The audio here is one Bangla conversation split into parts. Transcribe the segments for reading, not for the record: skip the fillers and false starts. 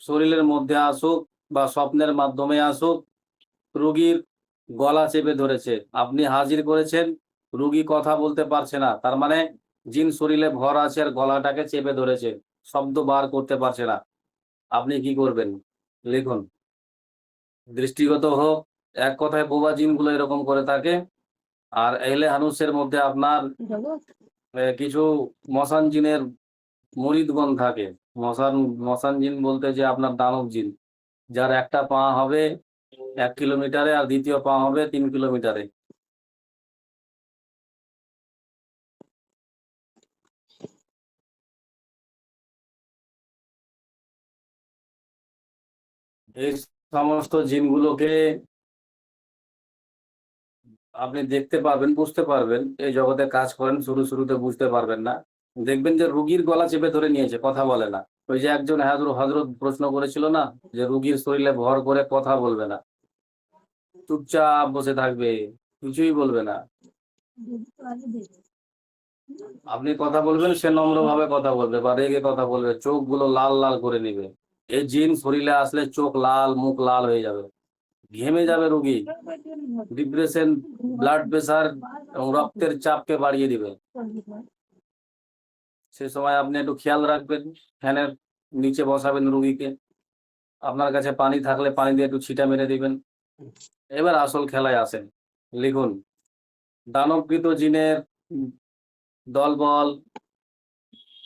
শরীরের মধ্যে আসুক বা স্বপ্নের মাধ্যমে আসুক, রোগীর গলা চেপে ধরেছে, আপনি হাজির করেছেন, রোগী কথা বলতে পারছে না, তার মানে জিন শরীরে ভর আছে আর গলাটাকে চেপে ধরেছে, শব্দ বার করতে পারছে না। আপনি কি করবেন? লিখুন। দৃষ্টিগত হোক, এক কথায় বোবা জিনগুলো এরকম করে থাকে। আর এহলে হানুসের মধ্যে আপনার কিছু মশান জিনের মুরিদগণ থাকে। মশান মশান জিন বলতে যে আপনার দানব জিন, যার একটা পা হবে 1 কিলোমিটারে আর দ্বিতীয় পা হবে 3 কিলোমিটারে। এই সমস্ত জিনগুলোকে আপনি দেখতে পারবেন, বুঝতে পারবেন। এই জগতে কাজ করেন, শুরুতে বুঝতে পারবেন না, দেখবেন যে রুগীর গলা চেপে ধরে নিয়েছে, কথা বলে না। ওই যে একজন হযরত প্রশ্ন করেছিল না, যে রুগীর শরীরে ভর করে কথা বলবে না, চুপচাপ বসে থাকবে, কিছুই বলবে না। আপনি কথা বলবেন, সে নম্রভাবে কথা বলবে বা রেগে কথা বলবে, চোখগুলো লাল লাল করে নিবে। এই জিন শরীরে আসলে চোখ লাল, মুখ লাল হয়ে যাবে, ঘেমে যাবে রুগী, ডিপ্রেশন, ব্লাড প্রেসার এবং রক্তের চাপকে বাড়িয়ে দিবে। সে সময় আপনি একটু খেয়াল রাখবেন, ফ্যানের নিচে বসাবেন রুগীকে, আপনার কাছে পানি থাকলে পানি দিয়ে একটু ছিটা মেরে দিবেন। এবার আসল খেলায় আসেন। লিখুন। দানবকৃত জিনের দলবল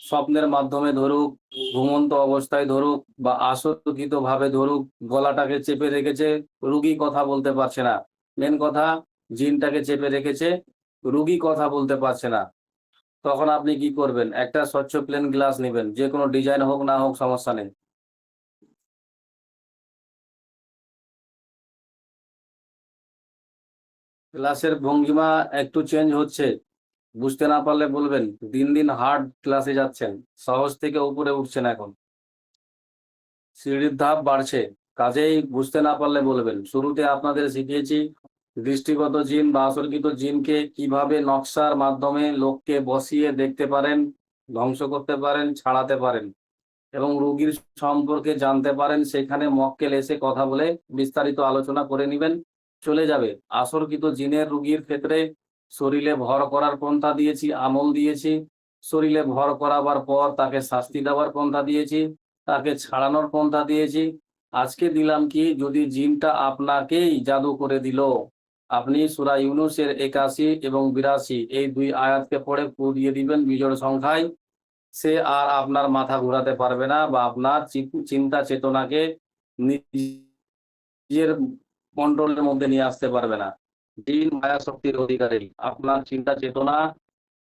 স্বপ্নের মাধ্যমে ধরুক, ঘুমন্ত অবস্থায় ধরুক বা আসক্ত ভাবে ধরুক, গলাটাকে চেপে রেখেছে, রুগী কথা বলতে পারছে না। মেন কথা, জিনটাকে চেপে রেখেছে, রুগী কথা বলতে পারছে না। তখন আপনি কি করবেন? একটা স্বচ্ছ প্লেন গ্লাস নেবেন, যে কোনো ডিজাইন হোক না হোক সমস্যা নেই। ক্লাসের ভঙ্গিমা একটু চেঞ্জ হচ্ছে, বুঝতে না পারলে বলবেন। দিন দিন হার্ড ক্লাসে যাচ্ছেন, সহজ থেকে উপরে উঠছেন, এখন সিঁড়ির ধাপ বাড়ছে, কাজেই বুঝতে না পারলে বলবেন। শুরুতে আপনাদের শিখিয়েছি দৃষ্টিগত জিন বা আসরকৃত জিনকে কিভাবে নকশার মাধ্যমে লোককে বসিয়ে দেখতে পারেন, ধ্বংস করতে পারেন, ছাড়াতে পারেন এবং রোগীর সম্পর্কে জানতে পারেন। সেখানে মক্কেল এসে কথা বলে বিস্তারিত আলোচনা করে নেবেন, চলে যাবে। আসরকৃত জিনের রোগীর ক্ষেত্রে শরীরে ভর করার পন্থা দিয়েছি, আমল দিয়েছি। শরীরে ভর করাবার পর তাকে শাস্তি দেওয়ার পন্থা দিয়েছি, তাকে ছাড়ানোর পন্থা দিয়েছি। আজকে দিলাম কি, যদি জিনটা আপনাকেই জাদু করে দিল, আপনি সূরা ইউনূসের 81 এবং 82 এই 2 আয়াতকে পড়ে ফু দিয়ে দিবেন বিজোড় সংখ্যায়। সে আর আপনার মাথা ঘোরাতে পারবে না বা আপনার চিন্তা চেতনাকে নিজের কন্ট্রোলের মধ্যে নিয়ে আসতে পারবে না। জিন মায়া শক্তির অধিকারী, আপনার চিন্তা চেতনা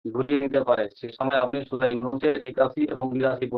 ঘুরিয়ে নিতে পারে। সে সময় আপনি সূরা ইউনূসের 81 এবং 82